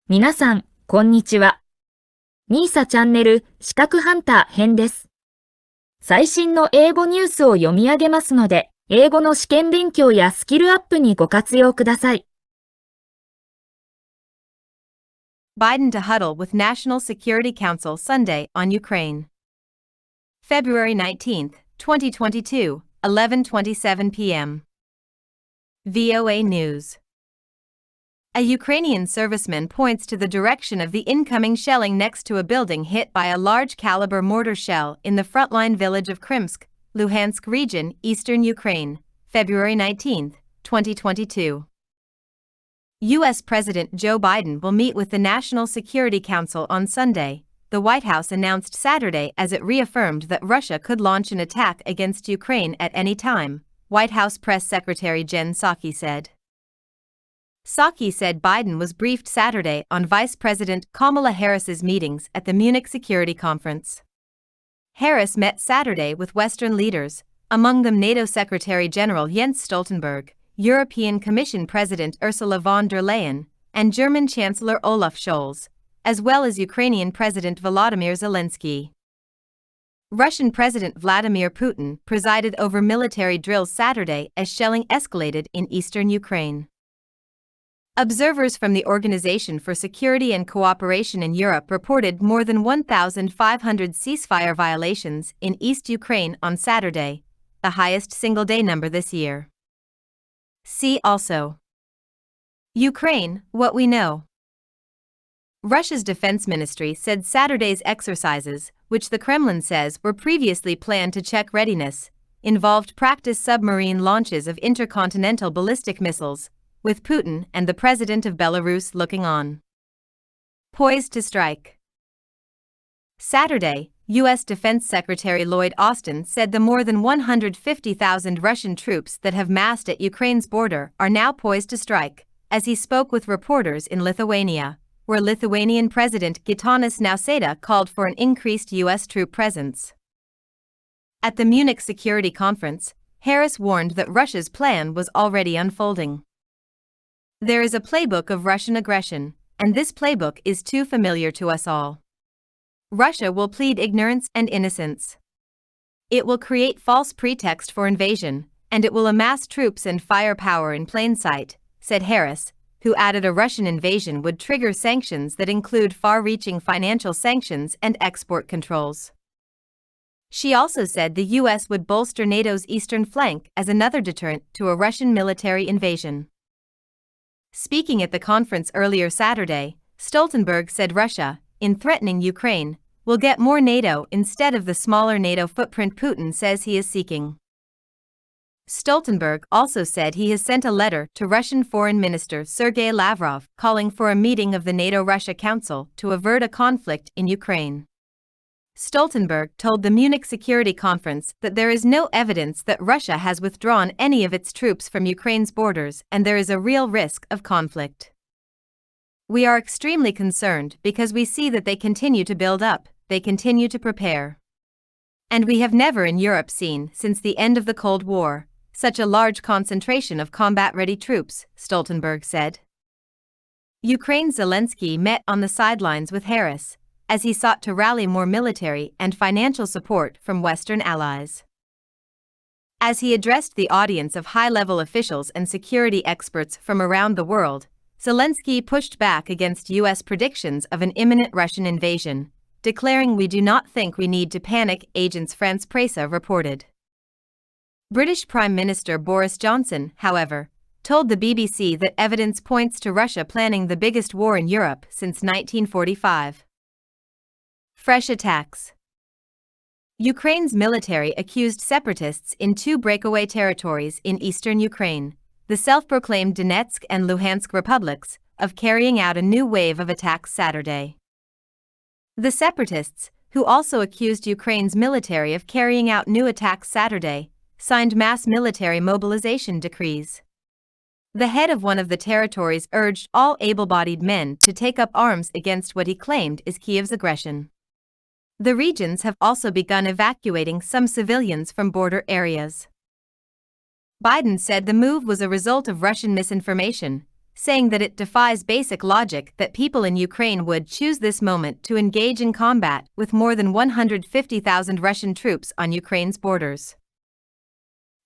皆さん、こんにちは。みーさチャンネル資格ハンター編です。最新の英語ニュースを読み上げますので、英語の試験勉強やスキルアップにご活用ください。Biden to huddle with National Security Council Sunday on Ukraine. February 19, 2022, 11:27 p.m. VOA News. A Ukrainian serviceman points to the direction of the incoming shelling next to a building hit by a large-caliber mortar shell in the frontline village of Krymsk, Luhansk region, eastern Ukraine, February 19, 2022. U.S. President Joe Biden will meet with the National Security Council on Sunday, the White House announced Saturday as it reaffirmed that Russia could launch an attack against Ukraine at any time, White House Press Secretary Jen Psaki said. Psaki said Biden was briefed Saturday on Vice President Kamala Harris's meetings at the Munich Security Conference. Harris met Saturday with Western leaders, among them NATO Secretary General Jens Stoltenberg, European Commission President Ursula von der Leyen, and German Chancellor Olaf Scholz, as well as Ukrainian President Volodymyr Zelensky. Russian President Vladimir Putin presided over military drills Saturday as shelling escalated in eastern Ukraine. Observers from the Organization for Security and Cooperation in Europe reported more than 1,500 ceasefire violations in East Ukraine on Saturday, the highest single-day number this year. See also: Ukraine, what we know. Russia's defense ministry said Saturday's exercises, which the Kremlin says were previously planned to check readiness, involved practice submarine launches of intercontinental ballistic missiles, with Putin and the president of Belarus looking on. Poised to strike. Saturday, U.S. Defense Secretary Lloyd Austin said the more than 150,000 Russian troops that have massed at Ukraine's border are now poised to strike, as he spoke with reporters in Lithuania, where Lithuanian President Gitanas Nausėda called for an increased U.S. troop presence. At the Munich Security Conference, Harris warned that Russia's plan was already unfolding. There is a playbook of Russian aggression, and this playbook is too familiar to us all. Russia will plead ignorance and innocence. It will create false pretext for invasion, and it will amass troops and firepower in plain sight, said Harris, who added a Russian invasion would trigger sanctions that include far-reaching financial sanctions and export controls. She also said the U.S. would bolster NATO's eastern flank as another deterrent to a Russian military invasion. Speaking at the conference earlier Saturday, Stoltenberg said Russia, in threatening Ukraine, will get more NATO instead of the smaller NATO footprint Putin says he is seeking. Stoltenberg also said he has sent a letter to Russian Foreign Minister Sergei Lavrov calling for a meeting of the NATO-Russia Council to avert a conflict in Ukraine. Stoltenberg told the Munich Security Conference that there is no evidence that Russia has withdrawn any of its troops from Ukraine's borders and there is a real risk of conflict. We are extremely concerned because we see that they continue to build up, they continue to prepare. And we have never in Europe seen, since the end of the Cold War, such a large concentration of combat-ready troops, Stoltenberg said. Ukraine's Zelensky met on the sidelines with Harris, as he sought to rally more military and financial support from Western allies. As he addressed the audience of high-level officials and security experts from around the world, Zelensky pushed back against U.S. predictions of an imminent Russian invasion, declaring "We do not think we need to panic," Agence France-Presse reported. British Prime Minister Boris Johnson, however, told the BBC that evidence points to Russia planning the biggest war in Europe since 1945. Fresh attacks. Ukraine's military accused separatists in two breakaway territories in eastern Ukraine, the self-proclaimed Donetsk and Luhansk republics, of carrying out a new wave of attacks Saturday. The separatists, who also accused Ukraine's military of carrying out new attacks Saturday, signed mass military mobilization decrees. The head of one of the territories urged all able-bodied men to take up arms against what he claimed is Kiev's aggression. The regions have also begun evacuating some civilians from border areas. Biden said the move was a result of Russian misinformation, saying that it defies basic logic that people in Ukraine would choose this moment to engage in combat with more than 150,000 Russian troops on Ukraine's borders.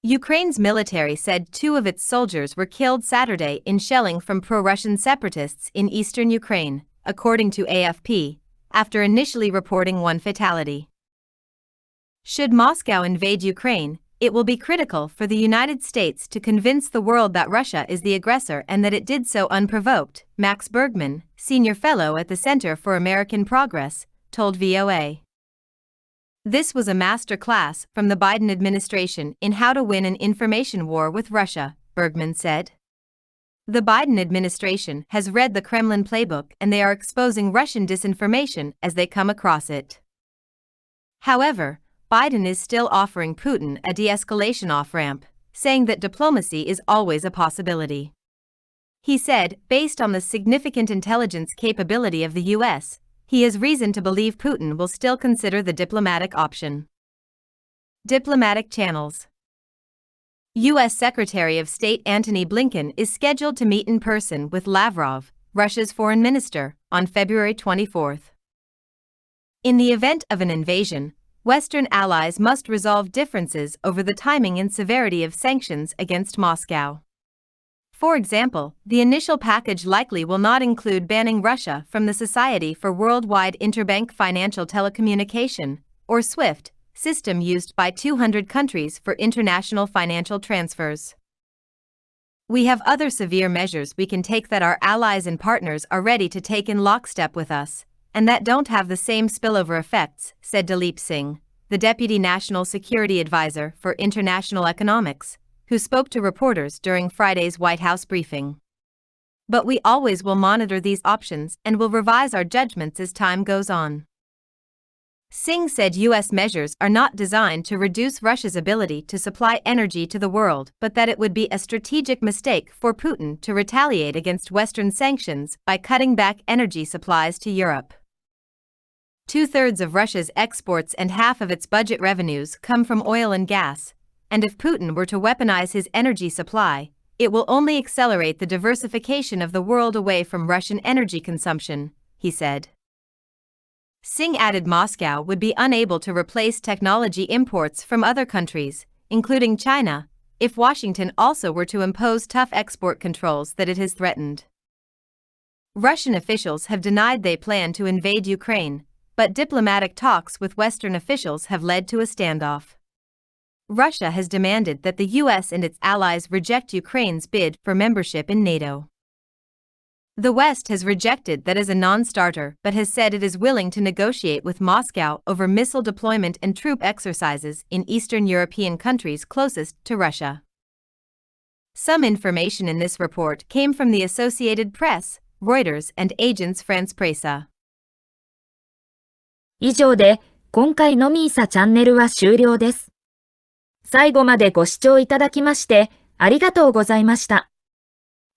Ukraine's military said 2 of its soldiers were killed Saturday in shelling from pro-Russian separatists in eastern Ukraine, according to AFP, after initially reporting 1 fatality. Should Moscow invade Ukraine, it will be critical for the United States to convince the world that Russia is the aggressor and that it did so unprovoked, Max Bergman, senior fellow at the Center for American Progress, told VOA. This was a master class from the Biden administration in how to win an information war with Russia, Bergman said. The Biden administration has read the Kremlin playbook and they are exposing Russian disinformation as they come across it. However, Biden is still offering Putin a de-escalation off-ramp, saying that diplomacy is always a possibility. He said, based on the significant intelligence capability of the U.S., he has reason to believe Putin will still consider the diplomatic option. Diplomatic channels. U.S. Secretary of State Antony Blinken is scheduled to meet in person with Lavrov, Russia's foreign minister, on February 24. In the event of an invasion, Western allies must resolve differences over the timing and severity of sanctions against Moscow. For example, the initial package likely will not include banning Russia from the Society for Worldwide Interbank Financial Telecommunication, or SWIFT, system used by 200 countries for international financial transfers. We have other severe measures we can take that our allies and partners are ready to take in lockstep with us, and that don't have the same spillover effects, said Dalip Singh, the Deputy National Security Advisor for International Economics, who spoke to reporters during Friday's White House briefing. But we always will monitor these options and will revise our judgments as time goes on. Singh said U.S. measures are not designed to reduce Russia's ability to supply energy to the world, but that it would be a strategic mistake for Putin to retaliate against Western sanctions by cutting back energy supplies to Europe. 2/3 of Russia's exports and half of its budget revenues come from oil and gas, and if Putin were to weaponize his energy supply, it will only accelerate the diversification of the world away from Russian energy consumption, he said. Singh added Moscow would be unable to replace technology imports from other countries, including China, if Washington also were to impose tough export controls that it has threatened. Russian officials have denied they plan to invade Ukraine, but diplomatic talks with Western officials have led to a standoff. Russia has demanded that the U.S. and its allies reject Ukraine's bid for membership in NATO. The West has rejected that as a non-starter but has said it is willing to negotiate with Moscow over missile deployment and troop exercises in Eastern European countries closest to Russia. Some information in this report came from the Associated Press, Reuters and Agence France-Presse. 以上で今回のミーサチャンネルは終了です。最後までご視聴いただきましてありがとうございました。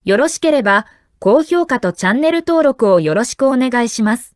よろしければ高評価とチャンネル登録をよろしくお願いします。